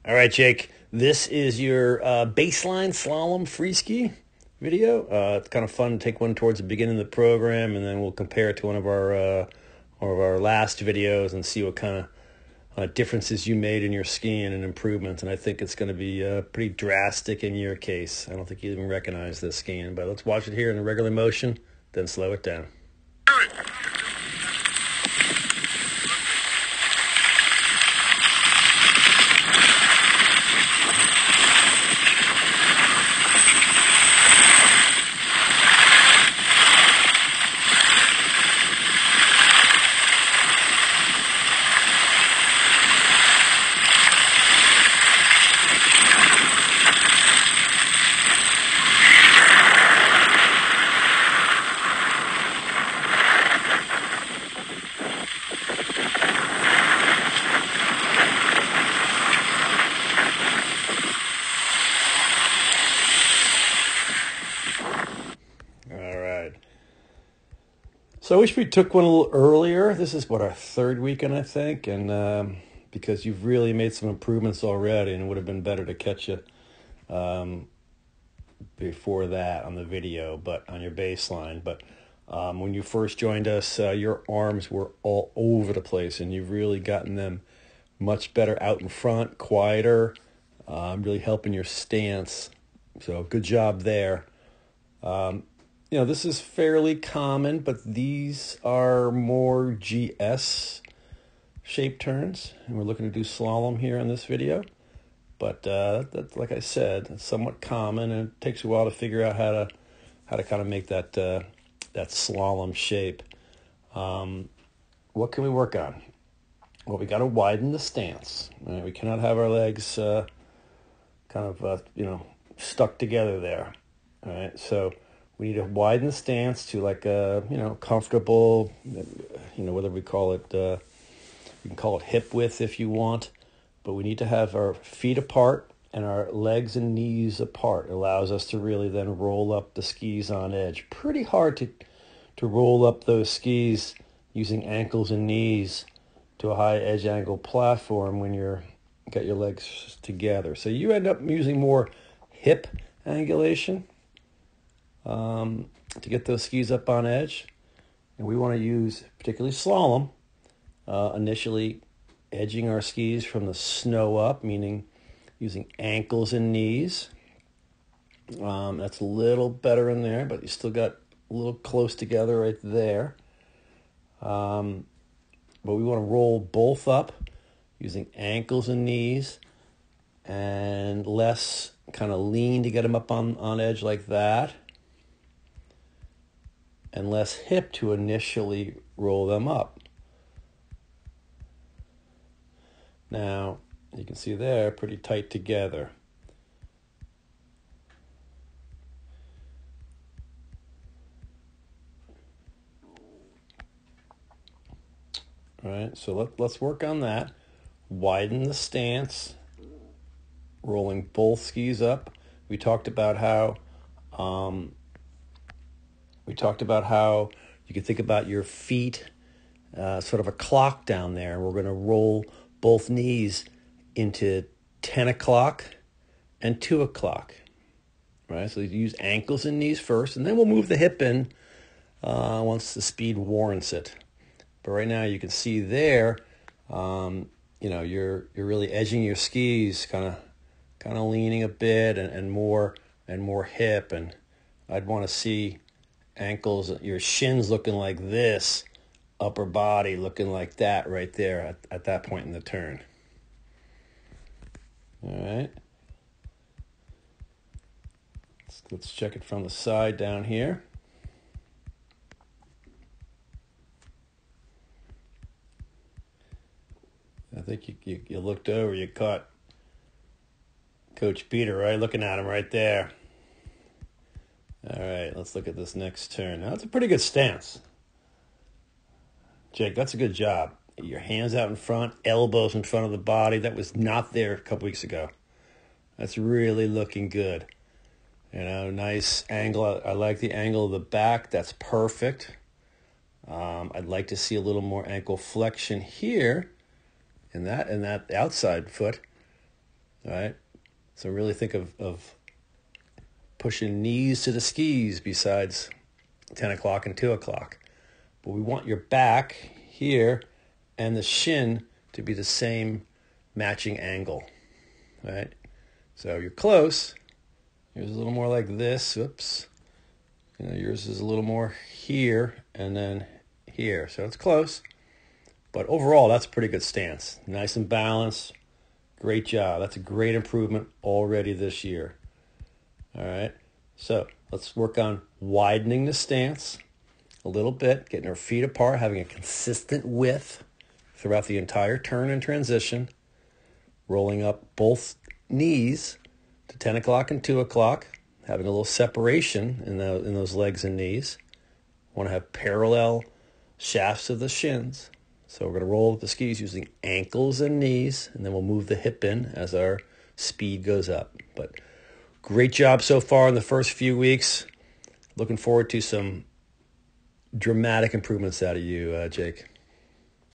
All right, Jake, this is your baseline slalom free ski video. It's kind of fun to take one towards the beginning of the program, and then we'll compare it to one of our last videos and see what kind of differences you made in your skiing and improvements. And I think it's going to be pretty drastic in your case. I don't think you even recognize this skiing, but let's watch it here in the regular motion, then slow it down. So I wish we took one a little earlier. This is what, our third weekend, I think, and because you've really made some improvements already, and it would have been better to catch you before that on the video, but on your baseline. But when you first joined us, your arms were all over the place, and you've really gotten them much better out in front, quieter, really helping your stance. So good job there. This is fairly common, but these are more GS shape turns, and we're looking to do slalom here in this video. But that's, like I said, it's somewhat common, and it takes a while to figure out how to kind of make that slalom shape. What can we work on? Well, we got to widen the stance. Right? We cannot have our legs stuck together there. All right, so we need to widen the stance to like a, comfortable, whether we call it, you can call it hip width if you want, but we need to have our feet apart and our legs and knees apart. It allows us to really then roll up the skis on edge. Pretty hard to roll up those skis using ankles and knees to a high edge angle platform when you're got your legs together. So you end up using more hip angulation to get those skis up on edge. And we want to use, particularly slalom, initially edging our skis from the snow up, meaning using ankles and knees. That's a little better in there, but you still got a little close together right there. But we want to roll both up using ankles and knees, and less kind of lean to get them up on edge like that, and less hip to initially roll them up. Now, you can see they're pretty tight together. All right, so let's work on that. Widen the stance, rolling both skis up. We talked about how you can think about your feet, sort of a clock down there, and we're going to roll both knees into 10 o'clock and 2 o'clock. Right? So you use ankles and knees first, and then we'll move the hip in once the speed warrants it. But right now you can see there, you're really edging your skis, kind of leaning a bit and more hip, and I'd want to see ankles, your shins looking like this, upper body looking like that right there at that point in the turn. All right. Let's check it from the side down here. I think you looked over, you caught Coach Peter, right? Looking at him right there. All right, let's look at this next turn. Now, that's a pretty good stance. Jake, that's a good job. Your hands out in front, elbows in front of the body. That was not there a couple weeks ago. That's really looking good. Nice angle. I like the angle of the back. That's perfect. I'd like to see a little more ankle flexion here in that outside foot. All right. So really think of pushing knees to the skis besides 10 o'clock and 2 o'clock. But we want your back here and the shin to be the same matching angle. All right. So you're close. Yours is a little more like this. Oops. Yours is a little more here and then here. So it's close. But overall, that's a pretty good stance. Nice and balanced. Great job. That's a great improvement already this year. All right. So let's work on widening the stance a little bit, getting our feet apart, having a consistent width throughout the entire turn and transition, rolling up both knees to 10 o'clock and 2 o'clock, having a little separation in those legs and knees. Want to have parallel shafts of the shins. So we're going to roll up the skis using ankles and knees, and then we'll move the hip in as our speed goes up. But great job so far in the first few weeks. Looking forward to some dramatic improvements out of you, Jake.